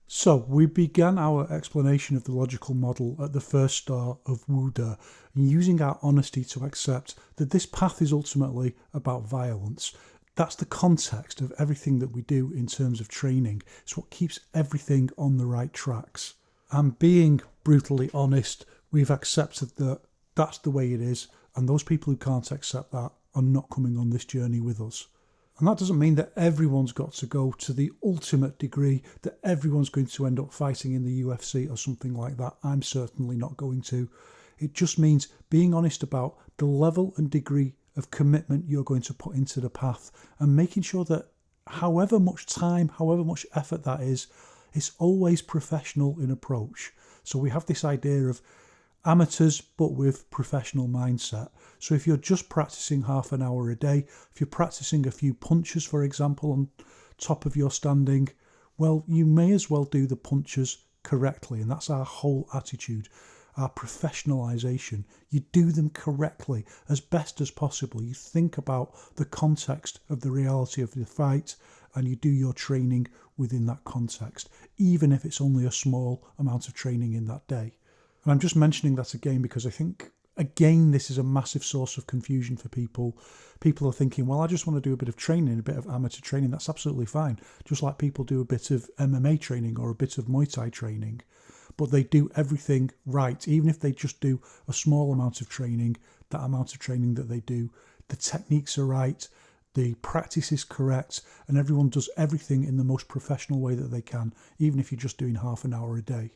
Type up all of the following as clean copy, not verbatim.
So we began our explanation of the logical model at the first star of Wu-De, using our honesty to accept that this path is ultimately about violence. That's the context of everything that we do in terms of training. It's what keeps everything on the right tracks. And being brutally honest, we've accepted that that's the way it is, and those people who can't accept that are not coming on this journey with us. And that doesn't mean that everyone's got to go to the ultimate degree, that everyone's going to end up fighting in the UFC or something like that. I'm certainly not going to. It just means being honest about the level and degree of commitment you're going to put into the path, and making sure that however much time, however much effort that is, it's always professional in approach. So we have this idea of amateurs but with professional mindset. So if you're just practicing half an hour a day, if you're practicing a few punches, for example, on top of your standing, well, you may as well do the punches correctly. And that's our whole attitude, our professionalization. You do them correctly as best as possible. You think about the context of the reality of the fight, and you do your training within that context, even if it's only a small amount of training in that day. And I'm just mentioning that again because I think, again, this is a massive source of confusion for people. People are thinking, well, I just want to do a bit of training, a bit of amateur training. That's absolutely fine. Just like people do a bit of MMA training or a bit of Muay Thai training. But they do everything right. Even if they just do a small amount of training, that amount of training that they do, the techniques are right, the practice is correct, and everyone does everything in the most professional way that they can, even if you're just doing half an hour a day.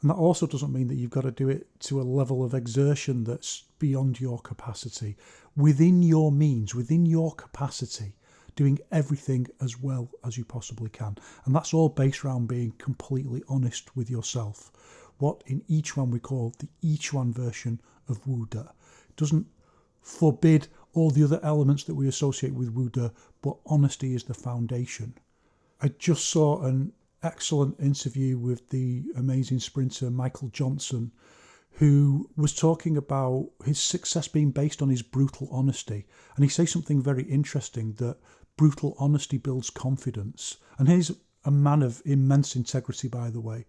And that also doesn't mean that you've got to do it to a level of exertion that's beyond your capacity. Within your means, within your capacity, doing everything as well as you possibly can. And that's all based around being completely honest with yourself. What in Yiquan we call the Yiquan version of Wu-De. It doesn't forbid all the other elements that we associate with Wu-De, but honesty is the foundation. I just saw an excellent interview with the amazing sprinter Michael Johnson, who was talking about his success being based on his brutal honesty. And he says something very interesting, that brutal honesty builds confidence. And he's a man of immense integrity, by the way.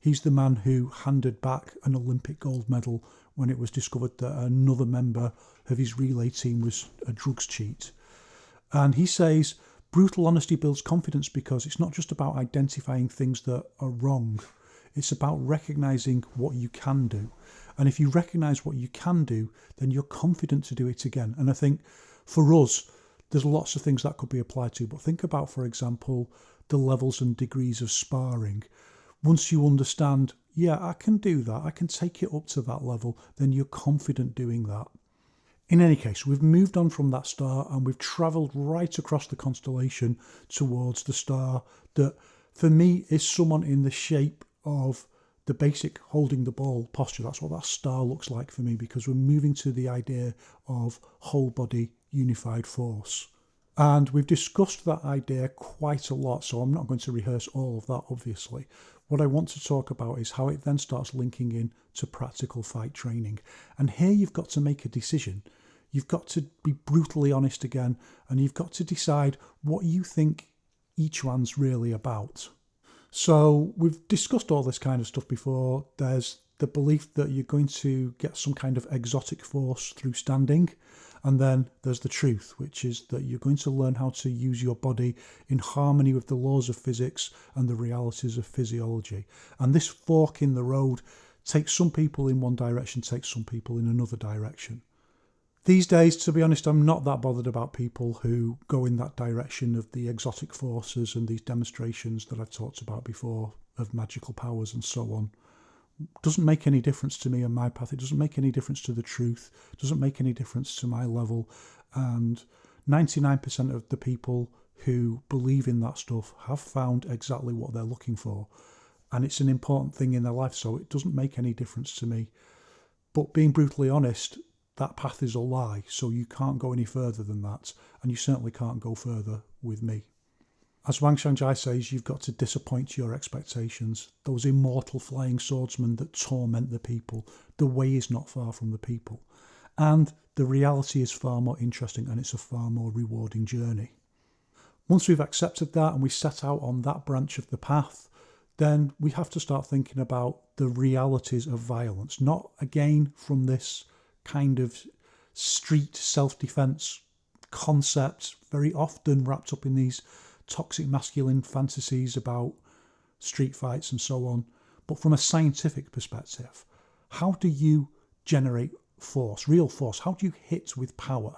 He's the man who handed back an Olympic gold medal when it was discovered that another member of his relay team was a drugs cheat. And he says, brutal honesty builds confidence because it's not just about identifying things that are wrong. It's about recognising what you can do. And if you recognise what you can do, then you're confident to do it again. And I think for us, there's lots of things that could be applied to. But think about, for example, the levels and degrees of sparring. Once you understand, yeah, I can do that, I can take it up to that level, then you're confident doing that. In any case, we've moved on from that star and we've travelled right across the constellation towards the star that, for me, is someone in the shape of the basic holding the ball posture. That's what that star looks like for me, because we're moving to the idea of whole body unified force. And we've discussed that idea quite a lot, so I'm not going to rehearse all of that, obviously. What I want to talk about is how it then starts linking in to practical fight training. And here you've got to make a decision. You've got to be brutally honest again, and you've got to decide what you think each one's really about. So we've discussed all this kind of stuff before. There's the belief that you're going to get some kind of exotic force through standing. And then there's the truth, which is that you're going to learn how to use your body in harmony with the laws of physics and the realities of physiology. And this fork in the road takes some people in one direction, takes some people in another direction. These days, to be honest, I'm not that bothered about people who go in that direction of the exotic forces and these demonstrations that I've talked about before of magical powers and so on. Doesn't make any difference to me and my path. It doesn't make any difference to the truth. It doesn't make any difference to my level. And 99% of the people who believe in that stuff have found exactly what they're looking for. And it's an important thing in their life, so it doesn't make any difference to me. But being brutally honest, that path is a lie, so you can't go any further than that. And you certainly can't go further with me. As Wang Shangjai says, you've got to disappoint your expectations. Those immortal flying swordsmen that torment the people. The way is not far from the people. And the reality is far more interesting, and it's a far more rewarding journey. Once we've accepted that and we set out on that branch of the path, then we have to start thinking about the realities of violence, not again from this kind of street self-defense concept, very often wrapped up in these toxic masculine fantasies about street fights and so on, but from a scientific perspective. How do you generate force, real force? How do you hit with power?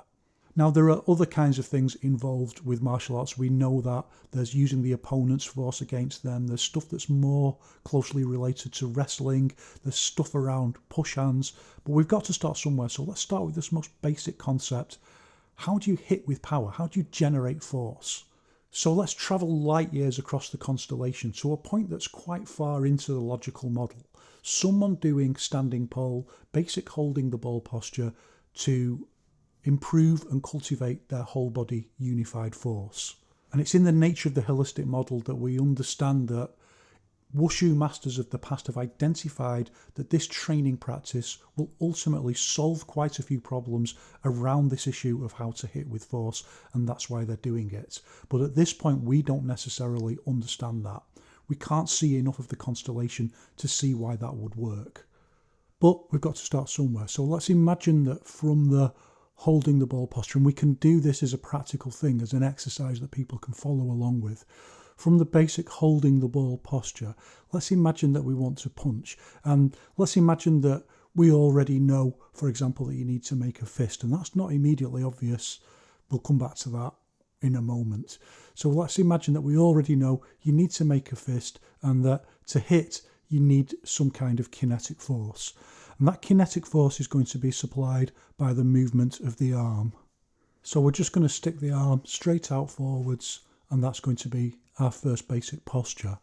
Now, there are other kinds of things involved with martial arts. We know that there's using the opponent's force against them. There's stuff that's more closely related to wrestling. There's stuff around push hands. But we've got to start somewhere. So let's start with this most basic concept. How do you hit with power? How do you generate force? So let's travel light years across the constellation to a point that's quite far into the logical model. Someone doing standing pole, basic holding the ball posture to improve and cultivate their whole body unified force. And it's in the nature of the holistic model that we understand that Wushu masters of the past have identified that this training practice will ultimately solve quite a few problems around this issue of how to hit with force, and that's why they're doing it. But at this point, we don't necessarily understand that. We can't see enough of the constellation to see why that would work. But we've got to start somewhere. So let's imagine that from the holding the ball posture, and we can do this as a practical thing, as an exercise that people can follow along with. From the basic holding the ball posture, let's imagine that we want to punch, and let's imagine that we already know, for example, that you need to make a fist, and that's not immediately obvious. We'll come back to that in a moment. So let's imagine that we already know you need to make a fist, and that to hit you need some kind of kinetic force. And that kinetic force is going to be supplied by the movement of the arm. So we're just going to stick the arm straight out forwards, and that's going to be our first basic posture.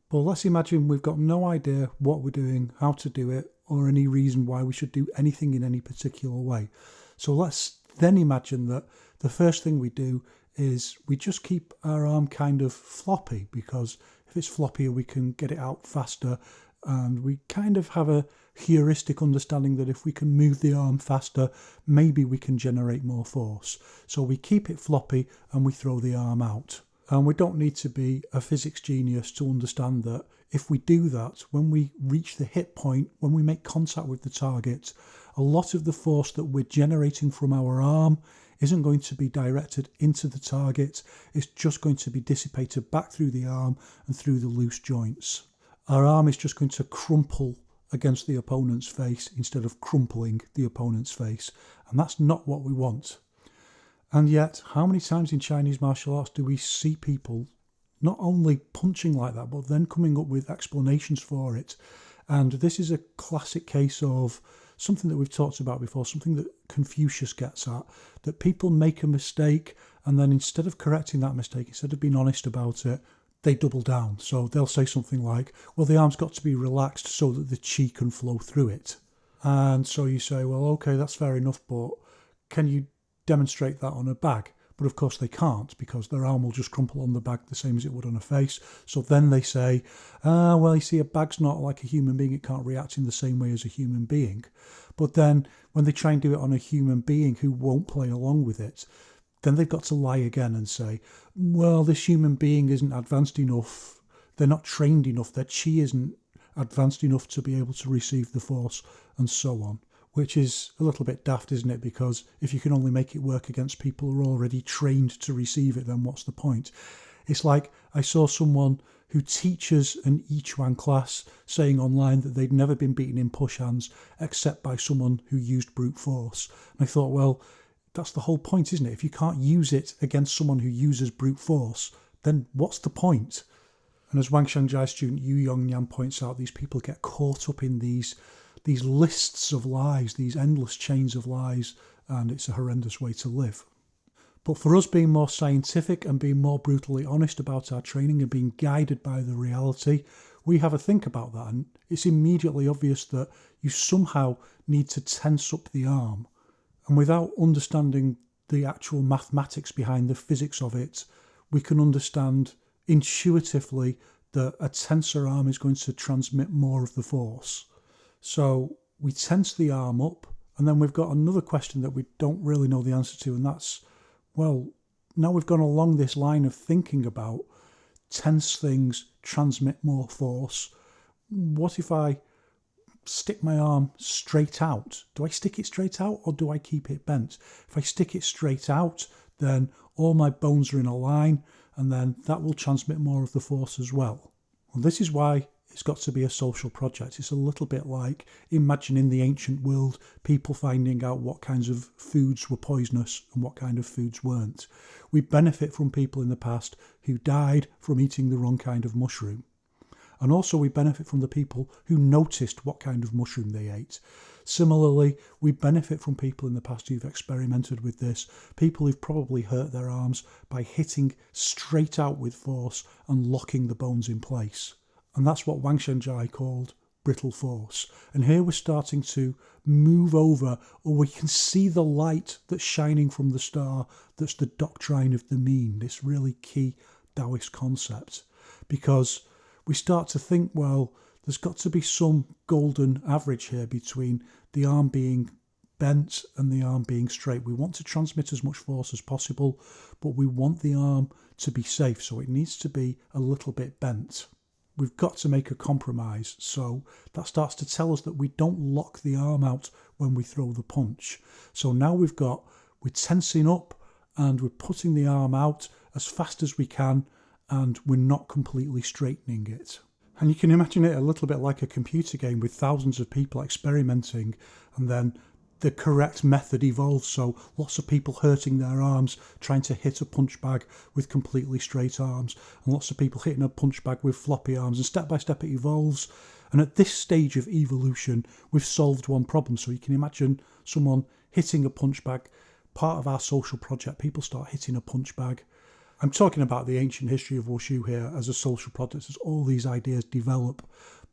But let's imagine we've got no idea what we're doing, how to do it, or any reason why we should do anything in any particular way. So let's then imagine that the first thing we do is we just keep our arm kind of floppy, because if it's floppier we can get it out faster, and we kind of have a heuristic understanding that if we can move the arm faster, maybe we can generate more force. So we keep it floppy and we throw the arm out. And we don't need to be a physics genius to understand that if we do that, when we reach the hit point, when we make contact with the target, a lot of the force that we're generating from our arm isn't going to be directed into the target. It's just going to be dissipated back through the arm and through the loose joints. Our arm is just going to crumple against the opponent's face instead of crumpling the opponent's face. And that's not what we want. And yet, how many times in Chinese martial arts do we see people not only punching like that, but then coming up with explanations for it? And this is a classic case of something that we've talked about before, something that Confucius gets at, that people make a mistake and then instead of correcting that mistake, instead of being honest about it, they double down. So they'll say something like, well, the arm's got to be relaxed so that the chi can flow through it. And so you say, well, okay, that's fair enough, but can you demonstrate that on a bag? But of course they can't, because their arm will just crumple on the bag the same as it would on a face. So then they say, well, you see, a bag's not like a human being. It can't react in the same way as a human being. But then when they try and do it on a human being who won't play along with it, then they've got to lie again and say, well, this human being isn't advanced enough. They're not trained enough. Their chi isn't advanced enough to be able to receive the force, and so on. Which is a little bit daft, isn't it? Because if you can only make it work against people who are already trained to receive it, then what's the point? It's like I saw someone who teaches an Yiquan class saying online that they'd never been beaten in push hands except by someone who used brute force. And I thought, well, that's the whole point, isn't it? If you can't use it against someone who uses brute force, then what's the point? And as Wang Shangjai student Yu Yongnian points out, these people get caught up in these lists of lies, these endless chains of lies, and it's a horrendous way to live. But for us being more scientific and being more brutally honest about our training and being guided by the reality, we have a think about that, and it's immediately obvious that you somehow need to tense up the arm. And without understanding the actual mathematics behind the physics of it, we can understand intuitively that a tenser arm is going to transmit more of the force. So we tense the arm up, and then we've got another question that we don't really know the answer to, and that's, well, now we've gone along this line of thinking about tense things transmit more force. What if I stick my arm straight out? Do I stick it straight out or do I keep it bent? If I stick it straight out, then all my bones are in a line, and then that will transmit more of the force as well. Well, this is why it's got to be a social project. It's a little bit like imagining the ancient world, people finding out what kinds of foods were poisonous and what kind of foods weren't. We benefit from people in the past who died from eating the wrong kind of mushroom. And also we benefit from the people who noticed what kind of mushroom they ate. Similarly, we benefit from people in the past who've experimented with this, people who've probably hurt their arms by hitting straight out with force and locking the bones in place. And that's what Wang Shengjai called brittle force. And here we're starting to move over, or we can see the light that's shining from the star, that's the doctrine of the mean, this really key Taoist concept. Because we start to think, well, there's got to be some golden average here between the arm being bent and the arm being straight. We want to transmit as much force as possible, but we want the arm to be safe, so it needs to be a little bit bent. We've got to make a compromise, so that starts to tell us that we don't lock the arm out when we throw the punch. So now we're tensing up and we're putting the arm out as fast as we can, and we're not completely straightening it. And you can imagine it a little bit like a computer game with thousands of people experimenting, and then the correct method evolves, so lots of people hurting their arms trying to hit a punch bag with completely straight arms, and lots of people hitting a punch bag with floppy arms, and step by step it evolves. And at this stage of evolution, we've solved one problem. So you can imagine someone hitting a punch bag. Part of our social project, people start hitting a punch bag. I'm talking about the ancient history of Wushu here as a social project, as all these ideas develop.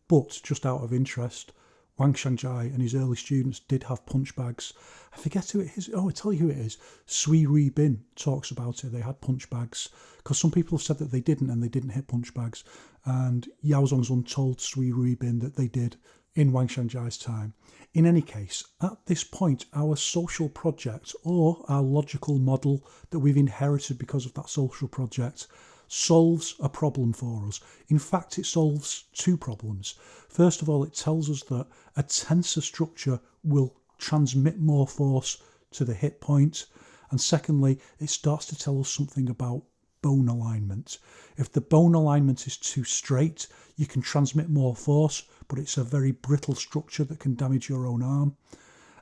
But just out of interest, Wang Shengjai and his early students did have punch bags. I forget who it is. Oh, I tell you who it is. Sui Rui Bin talks about it. They had punch bags, because some people have said that they didn't, and they didn't hit punch bags. And Yao Zongzun told Sui Rui Bin that they did in Wang Shengjai's time. In any case, at this point, our social project, or our logical model that we've inherited because of that social project, solves a problem for us. In fact, it solves two problems. First of all, it tells us that a tensor structure will transmit more force to the hit point. And secondly, it starts to tell us something about bone alignment. If the bone alignment is too straight, you can transmit more force, but it's a very brittle structure that can damage your own arm.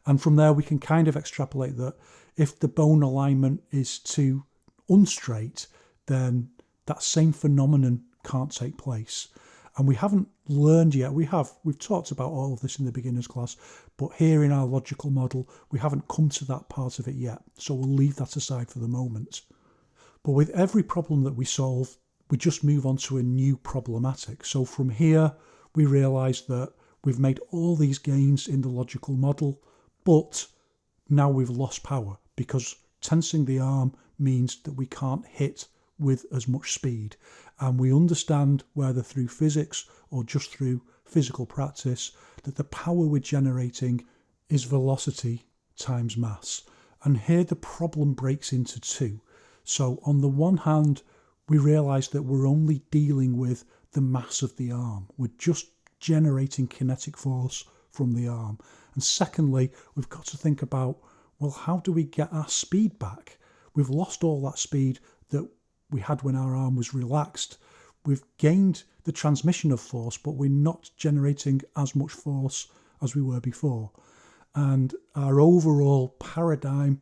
And from there, we can kind of extrapolate that if the bone alignment is too unstraight, then that same phenomenon can't take place. And we haven't learned yet. We've talked about all of this in the beginner's class, but here in our logical model, we haven't come to that part of it yet. So we'll leave that aside for the moment. But with every problem that we solve, we just move on to a new problematic. So from here, we realise that we've made all these gains in the logical model, but now we've lost power, because tensing the arm means that we can't hit with as much speed. And we understand, whether through physics or just through physical practice, that the power we're generating is velocity times mass. And here the problem breaks into two. So on the one hand, we realise that we're only dealing with the mass of the arm. We're just generating kinetic force from the arm. And secondly, we've got to think about, well, how do we get our speed back? We've lost all that speed that we had when our arm was relaxed. We've gained the transmission of force, but we're not generating as much force as we were before. And our overall paradigm,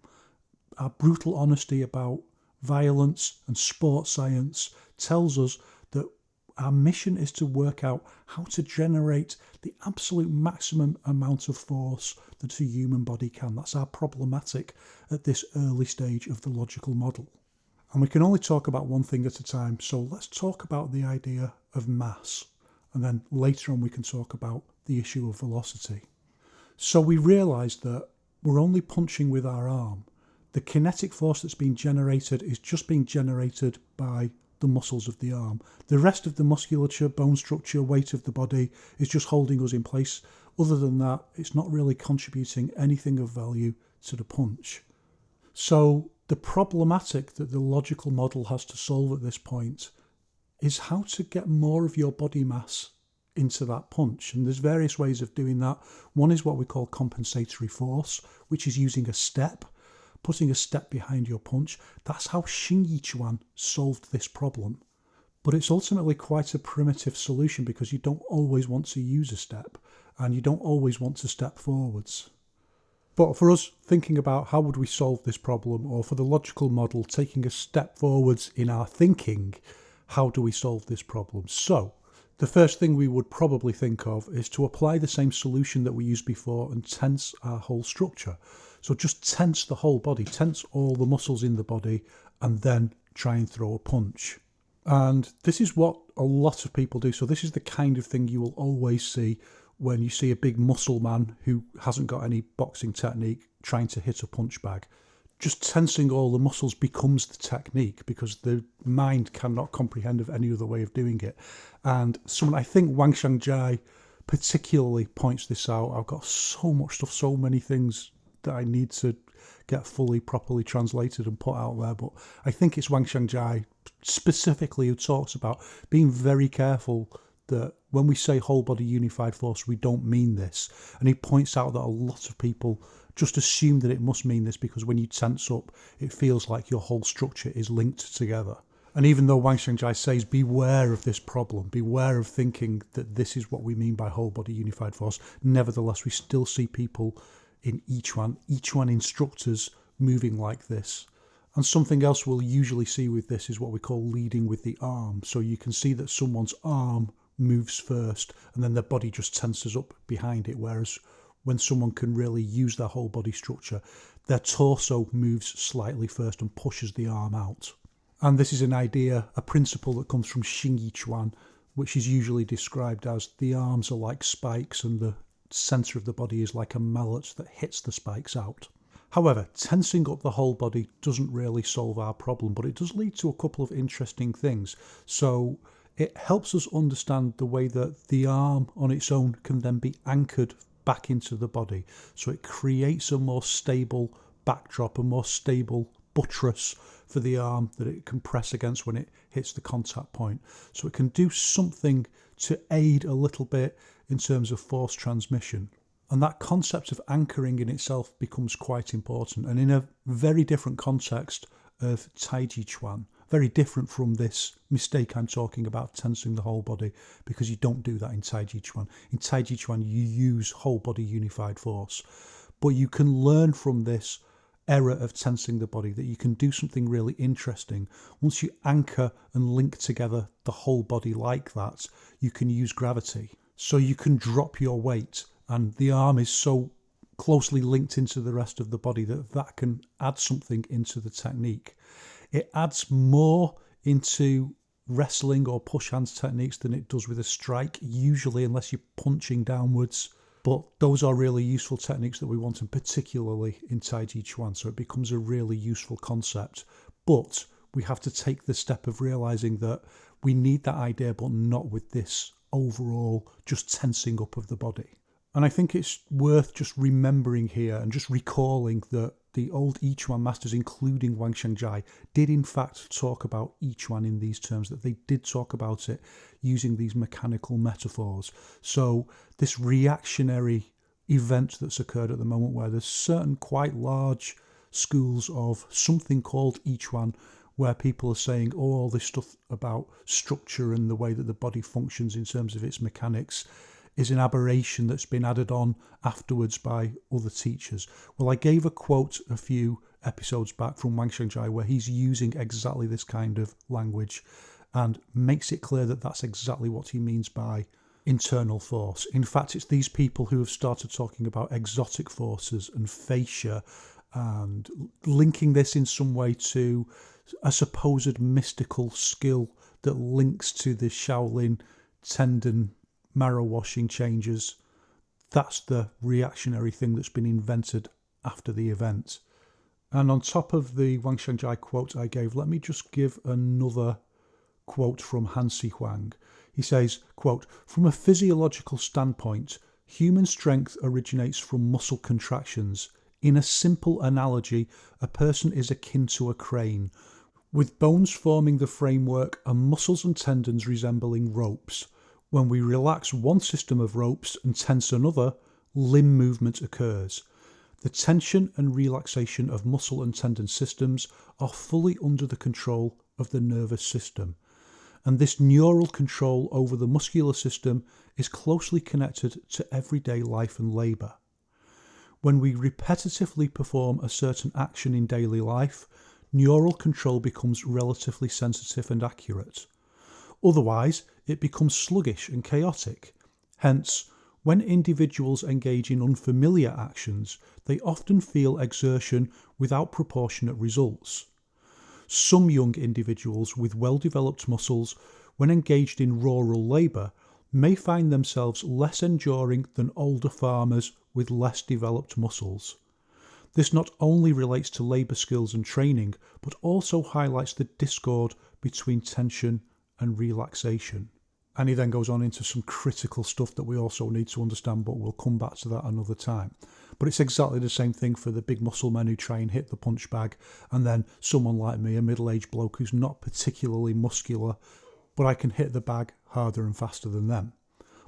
our brutal honesty about violence and sports science, tells us that our mission is to work out how to generate the absolute maximum amount of force that a human body can. That's our problematic at this early stage of the logical model. And we can only talk about one thing at a time, so let's talk about the idea of mass, and then later on we can talk about the issue of velocity. So we realise that we're only punching with our arm. The kinetic force that's being generated is just being generated by the muscles of the arm. The rest of the musculature, bone structure, weight of the body is just holding us in place. Other than that, it's not really contributing anything of value to the punch. So the problematic that the logical model has to solve at this point is how to get more of your body mass into that punch. And there's various ways of doing that. One is what we call compensatory force, which is using a step, putting a step behind your punch. That's how Yiquan solved this problem. But it's ultimately quite a primitive solution because you don't always want to use a step and you don't always want to step forwards. But for us thinking about how would we solve this problem, or for the logical model taking a step forwards in our thinking, how do we solve this problem? So the first thing we would probably think of is to apply the same solution that we used before and tense our whole structure. So just tense the whole body, tense all the muscles in the body, and then try and throw a punch. And this is what a lot of people do. So this is the kind of thing you will always see when you see a big muscle man who hasn't got any boxing technique trying to hit a punch bag. Just tensing all the muscles becomes the technique because the mind cannot comprehend of any other way of doing it. And I think Wang Xiangjai particularly points this out. I've got so much stuff, so many things that I need to get fully, properly translated and put out there. But I think it's Wang Xiangjai specifically who talks about being very careful that when we say whole body unified force, we don't mean this. And he points out that a lot of people just assume that it must mean this because when you tense up, it feels like your whole structure is linked together. And even though Wang Xiangjai says, beware of this problem, beware of thinking that this is what we mean by whole body unified force, nevertheless, we still see people in Yiquan instructors moving like this. And something else we'll usually see with this is what we call leading with the arm. So you can see that someone's arm moves first and then their body just tenses up behind it, whereas when someone can really use their whole body structure, their torso moves slightly first and pushes the arm out. And this is an idea, a principle that comes from Yiquan, which is usually described as the arms are like spikes and the centre of the body is like a mallet that hits the spikes out. However, tensing up the whole body doesn't really solve our problem, but it does lead to a couple of interesting things. So it helps us understand the way that the arm on its own can then be anchored back into the body. So it creates a more stable backdrop, a more stable buttress for the arm that it can press against when it hits the contact point. So it can do something to aid a little bit in terms of force transmission. And that concept of anchoring in itself becomes quite important. And in a very different context of Taijiquan, very different from this mistake I'm talking about, tensing the whole body, because you don't do that in Taijiquan. In Taijiquan, you use whole body unified force. But you can learn from this error of tensing the body that you can do something really interesting. Once you anchor and link together the whole body like that, you can use gravity. So you can drop your weight, and the arm is so closely linked into the rest of the body that that can add something into the technique. It adds more into wrestling or push hands techniques than it does with a strike, usually unless you're punching downwards. But those are really useful techniques that we want, and particularly in Taijiquan, so it becomes a really useful concept. But we have to take the step of realising that we need that idea, but not with this overall just tensing up of the body. And I think it's worth just remembering here and just recalling that the old Yiquan masters, including Wang Xiangjai, did in fact talk about Yiquan in these terms, that they did talk about it using these mechanical metaphors. So this reactionary event that's occurred at the moment, where there's certain quite large schools of something called Yiquan, where people are saying, oh, all this stuff about structure and the way that the body functions in terms of its mechanics is an aberration that's been added on afterwards by other teachers. Well, I gave a quote a few episodes back from Wang Xiangjai where he's using exactly this kind of language and makes it clear that that's exactly what he means by internal force. In fact, it's these people who have started talking about exotic forces and fascia and linking this in some way to a supposed mystical skill that links to the Shaolin tendon marrow washing changes. That's the reactionary thing that's been invented after the event. And on top of the Wang Xiangjai quote I gave, let me just give another quote from Yiquan. He says, quote, "From a physiological standpoint, human strength originates from muscle contractions. In a simple analogy, a person is akin to a crane, with bones forming the framework and muscles and tendons resembling ropes. When we relax one system of ropes and tense another, limb movement occurs. The tension and relaxation of muscle and tendon systems are fully under the control of the nervous system, and this neural control over the muscular system is closely connected to everyday life and labour. When we repetitively perform a certain action in daily life, neural control becomes relatively sensitive and accurate. Otherwise, it becomes sluggish and chaotic. Hence, when individuals engage in unfamiliar actions, they often feel exertion without proportionate results. Some young individuals with well-developed muscles, when engaged in rural labour, may find themselves less enduring than older farmers with less developed muscles. This not only relates to labour skills and training, but also highlights the discord between tension and relaxation." And he then goes on into some critical stuff that we also need to understand, but we'll come back to that another time. But it's exactly the same thing for the big muscle men who try and hit the punch bag, and then someone like me, a middle-aged bloke who's not particularly muscular, but I can hit the bag harder and faster than them.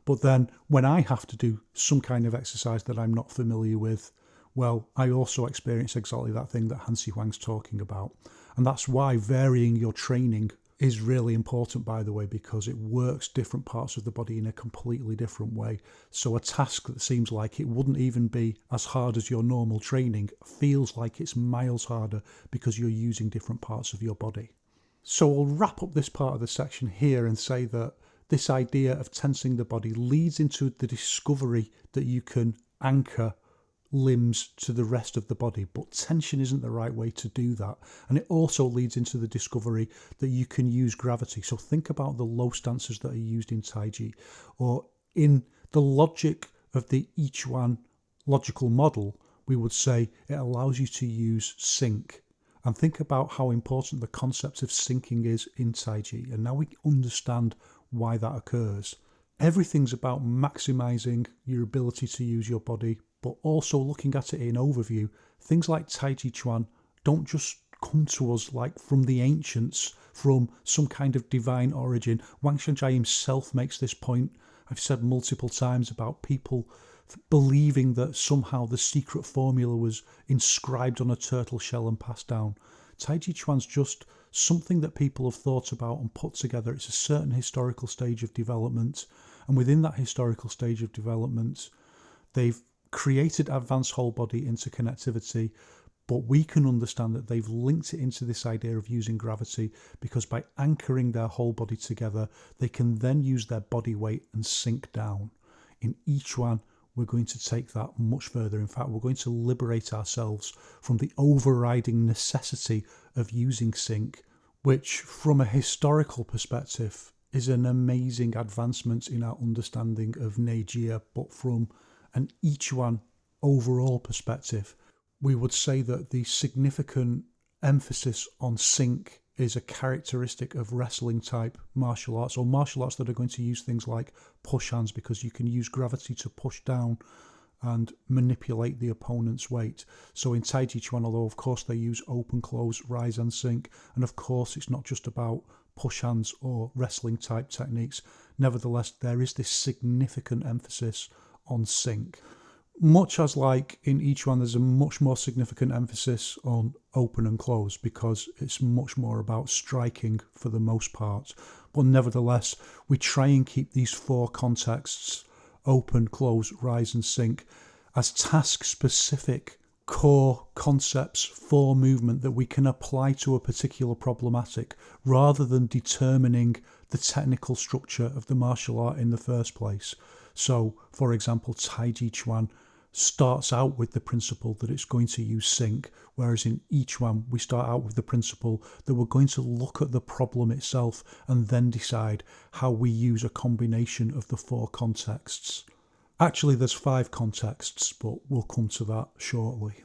But then when I have to do some kind of exercise that I'm not familiar with, well, I also experience exactly that thing that Yiquan's talking about. And that's why varying your training is really important, by the way, because it works different parts of the body in a completely different way. So a task that seems like it wouldn't even be as hard as your normal training feels like it's miles harder because you're using different parts of your body. So we'll wrap up this part of the section here and say that this idea of tensing the body leads into the discovery that you can anchor limbs to the rest of the body, but tension isn't the right way to do that. And it also leads into the discovery that you can use gravity. So think about the low stances that are used in Taiji, or in the logic of the Yiquan logical model, we would say it allows you to use sync. And think about how important the concept of syncing is in Taiji, and now we understand why that occurs. Everything's about maximizing your ability to use your body, but also looking at it in overview. Things like Taijiquan don't just come to us like from the ancients, from some kind of divine origin. Wang Shanzhai himself makes this point. I've said multiple times about people believing that somehow the secret formula was inscribed on a turtle shell and passed down. Taijiquan's just something that people have thought about and put together. It's a certain historical stage of development, and within that historical stage of development, they've created advanced whole body interconnectivity, but we can understand that they've linked it into this idea of using gravity, because by anchoring their whole body together, they can then use their body weight and sink down. In Yiquan, we're going to take that much further. In fact, we're going to liberate ourselves from the overriding necessity of using sync, which from a historical perspective is an amazing advancement in our understanding of Neijia, but from an Yiquan overall perspective, we would say that the significant emphasis on sync is a characteristic of wrestling type martial arts, or martial arts that are going to use things like push hands, because you can use gravity to push down and manipulate the opponent's weight. So in Taijiquan, although of course they use open, close, rise and sink, and of course it's not just about push hands or wrestling type techniques, nevertheless there is this significant emphasis on sync. Much as like in each one, there's a much more significant emphasis on open and close, because it's much more about striking for the most part. But nevertheless, we try and keep these four contexts, open, close, rise and sink, as task-specific core concepts for movement that we can apply to a particular problematic, rather than determining the technical structure of the martial art in the first place. So, for example, Taijiquan starts out with the principle that it's going to use sync, whereas in Yiquan we start out with the principle that we're going to look at the problem itself and then decide how we use a combination of the four contexts. Actually, there's 5 contexts, but we'll come to that shortly.